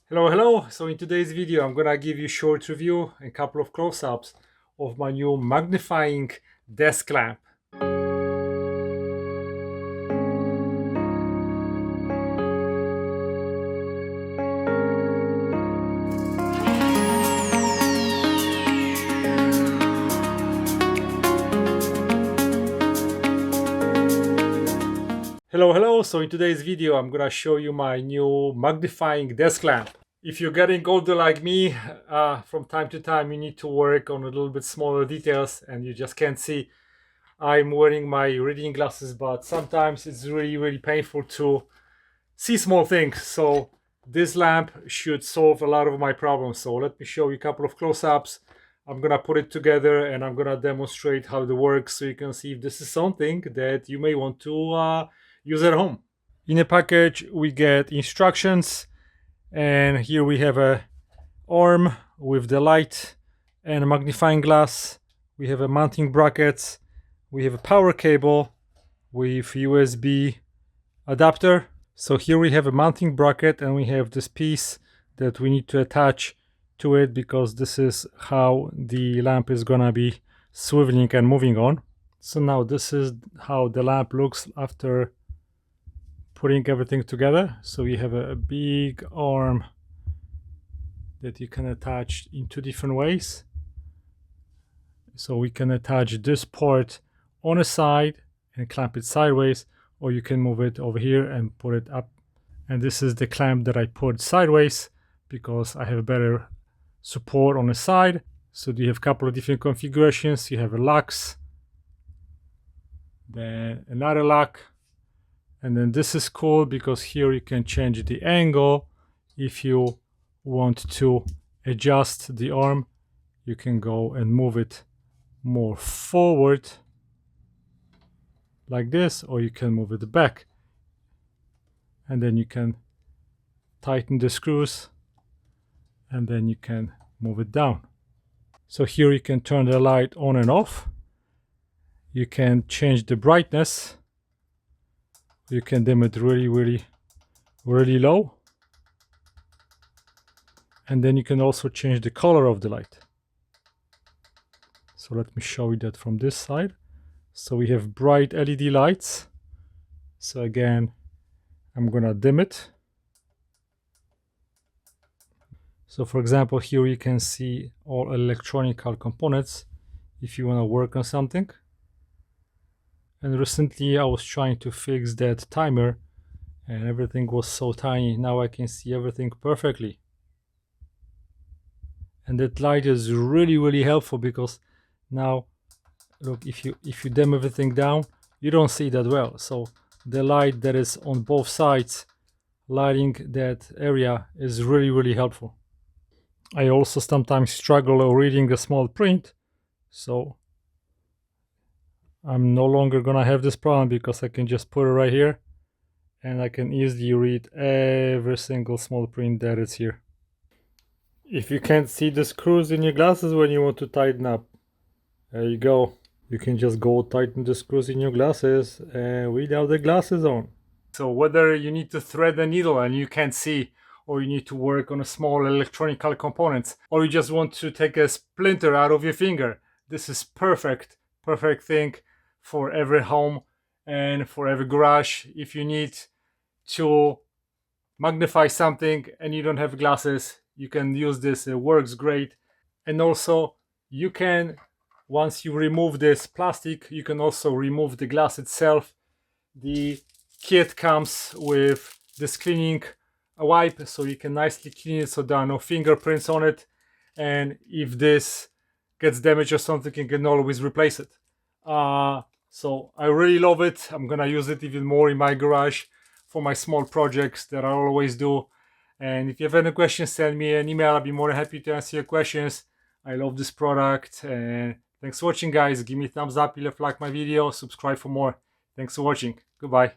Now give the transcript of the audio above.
Hello. So in today's video, I'm gonna give you a short review and a couple of close-ups of my new magnifying desk lamp. Hello. So in today's video, I'm gonna show you my new magnifying desk lamp. If you're getting older like me, from time to time you need to work on a little bit smaller details and you just can't see. I'm wearing my reading glasses, but sometimes it's really painful to see small things. So this lamp should solve a lot of my problems. So let me show you a couple of close-ups. I'm gonna put it together and I'm gonna demonstrate how it works so you can see if this is something that you may want to use at home. In a package we get instructions, and here we have a arm with the light and a magnifying glass. We have a mounting brackets. We have a power cable with USB adapter. So here we have a mounting bracket and we have this piece that we need to attach to it because this is how the lamp is gonna be swiveling and moving on. So now this is how the lamp looks after putting everything together. So we have a big arm that you can attach in two different ways. So we can attach this part on a side and clamp it sideways, or you can move it over here and put it up. And this is the clamp that I put sideways because I have better support on the side. So you have a couple of different configurations. You have a locks, then another lock, and then this is cool because here you can change the angle. If you want to adjust the arm, you can go and move it more forward like this, or you can move it back, and then you can tighten the screws and then you can move it down. So here you can turn the light on and off. You can change the brightness. You can dim it really low, and then you can also change the color of the light. So let me show you that from this side. So we have bright LED lights. So again, I'm gonna dim it. So for example, here you can see all electronic components if you want to work on something. And recently I was trying to fix that timer and everything was so tiny. Now I can see everything perfectly. And that light is really helpful because now look, if you dim everything down, you don't see that well. So the light that is on both sides lighting that area is really helpful. I also sometimes struggle reading a small print, so I'm no longer gonna have this problem because I can just put it right here and I can easily read every single small print that is here. If you can't see the screws in your glasses when you want to tighten up, there you go. You can just go tighten the screws in your glasses without the glasses on. So whether you need to thread a needle and you can't see, or you need to work on a small electronic components, or you just want to take a splinter out of your finger, this is perfect thing for every home and for every garage. If you need to magnify something and you don't have glasses, you can use this. It works great. And also you can, once you remove this plastic, you can also remove the glass itself. The kit comes with this cleaning wipe, so you can nicely clean it so there are no fingerprints on it, and if this gets damaged or something, you can always replace it. So I really love it. I'm gonna use it even more in my garage for my small projects that I always do. And if you have any questions, send me an email. I'll be more than happy to answer your questions. I love this product, and thanks for watching, guys. Give me a thumbs up if you like my video, subscribe for more. Thanks for watching. Goodbye.